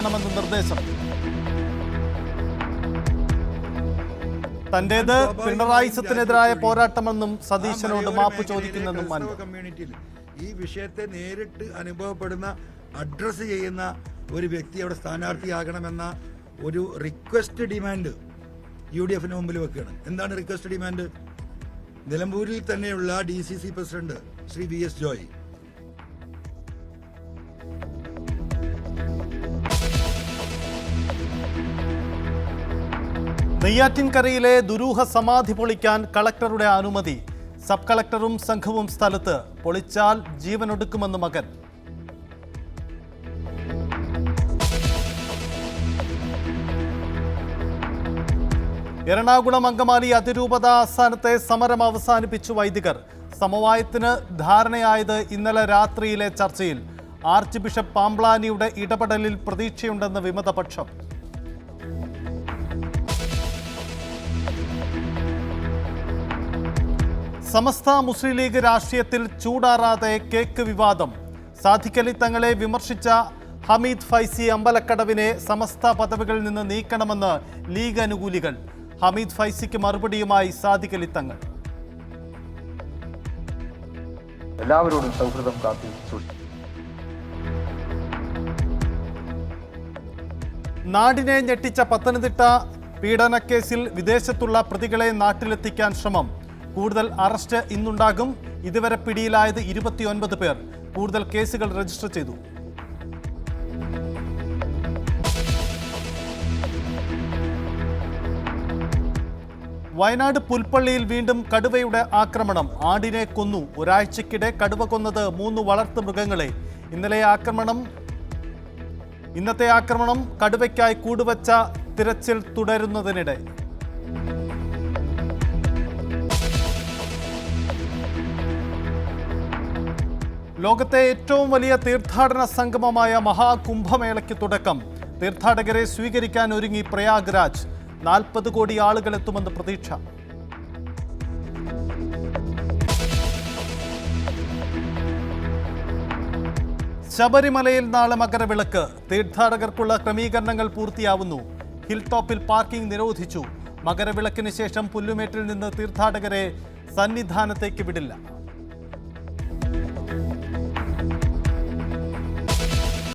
നിർദ്ദേശം. തന്റേത് പിണറായിസത്തിനെതിരായ പോരാട്ടമെന്നും സതീശനോട് മാപ്പ് ചോദിക്കുന്നെന്നും കമ്മ്യൂണിറ്റിയിൽ ഈ വിഷയത്തെ നേരിട്ട് അനുഭവപ്പെടുന്ന അഡ്രസ് ചെയ്യുന്ന ഒരു വ്യക്തി അവിടെ സ്ഥാനാർത്ഥിയാകണമെന്ന ഒരു റിക്വസ്റ്റ് ഡിമാൻഡ് UDF മുമ്പിൽ വെക്കുകയാണ്. എന്താണ് റിക്വസ്റ്റ് ഡിമാൻഡ്? നിലമ്പൂരിൽ തന്നെയുള്ള DCC president Shri VS Joy നെയ്യാറ്റിൻകരയിലെ ദുരൂഹ സമാധി പൊളിക്കാൻ കളക്ടറുടെ അനുമതി. സബ് കളക്ടറും സംഘവും സ്ഥലത്ത്. പൊളിച്ചാൽ ജീവനൊടുക്കുമെന്ന് മകൻ. എറണാകുളം അങ്കമാലി അതിരൂപത ആസ്ഥാനത്തെ സമരം അവസാനിപ്പിച്ചു വൈദികർ. സമവായത്തിന് ധാരണയായത് ഇന്നലെ രാത്രിയിലെ ചർച്ചയിൽ. ആർച്ച് ബിഷപ്പ് പാംബ്ലാനിയുടെ ഇടപെടലിൽ പ്രതീക്ഷയുണ്ടെന്ന് വിമതപക്ഷം. സമസ്ത മുസ്ലിം ലീഗ് രാഷ്ട്രീയത്തിൽ ചൂടാറാതെ കേക്ക് വിവാദം. സാദിഖലി തങ്ങളെ വിമർശിച്ച ഹമീദ് ഫൈസി അമ്പലക്കടവിനെ സമസ്ത പദവികളിൽ നിന്ന് നീക്കണമെന്ന് ലീഗ് അനുകൂലികൾ. ഹമീദ് ഫൈസിക്ക് മറുപടിയുമായി സാദിഖലി തങ്ങൾ. എല്ലാവരോടും സൗഹൃദം കാത്തു സൂക്ഷിക്കും. നാടിനെ ഞെട്ടിച്ച പത്തനംതിട്ട പീഡനക്കേസിൽ വിദേശത്തുള്ള പ്രതികളെ നാട്ടിലെത്തിക്കാൻ ശ്രമം. കൂടുതൽ അറസ്റ്റ് ഇന്നുണ്ടാകും. ഇതുവരെ പിടിയിലായത് 29 പേർ. കൂടുതൽ കേസുകൾ രജിസ്റ്റർ ചെയ്തു. വയനാട് പുൽപ്പള്ളിയിൽ വീണ്ടും കടുവയുടെ ആക്രമണം. ആടിനെ കൊന്നു. ഒരാഴ്ചക്കിടെ കടുവ കൊന്നത് 3 വളർത്തു മൃഗങ്ങളെ. ഇന്നത്തെ ആക്രമണം കടുവയ്ക്കായി കൂടുവച്ച തിരച്ചിൽ തുടരുന്നതിനിടെ. ലോകത്തെ ഏറ്റവും വലിയ തീർത്ഥാടന സംഗമമായ മഹാകുംഭമേളയ്ക്ക് തുടക്കം. തീർത്ഥാടകരെ സ്വീകരിക്കാൻ ഒരുങ്ങി പ്രയാഗ്രാജ്. 40 കോടി ആളുകൾ എത്തുമെന്ന് പ്രതീക്ഷ. ശബരിമലയിൽ നാളെ മകരവിളക്ക്. തീർത്ഥാടകർക്കുള്ള ക്രമീകരണങ്ങൾ പൂർത്തിയാവുന്നു. ഹിൽ ടോപ്പിൽ പാർക്കിംഗ് നിരോധിച്ചു. മകരവിളക്കിന് ശേഷം പുല്ലുമേട്ടിൽ നിന്ന് തീർത്ഥാടകരെ സന്നിധാനത്തേക്ക് വിടില്ല.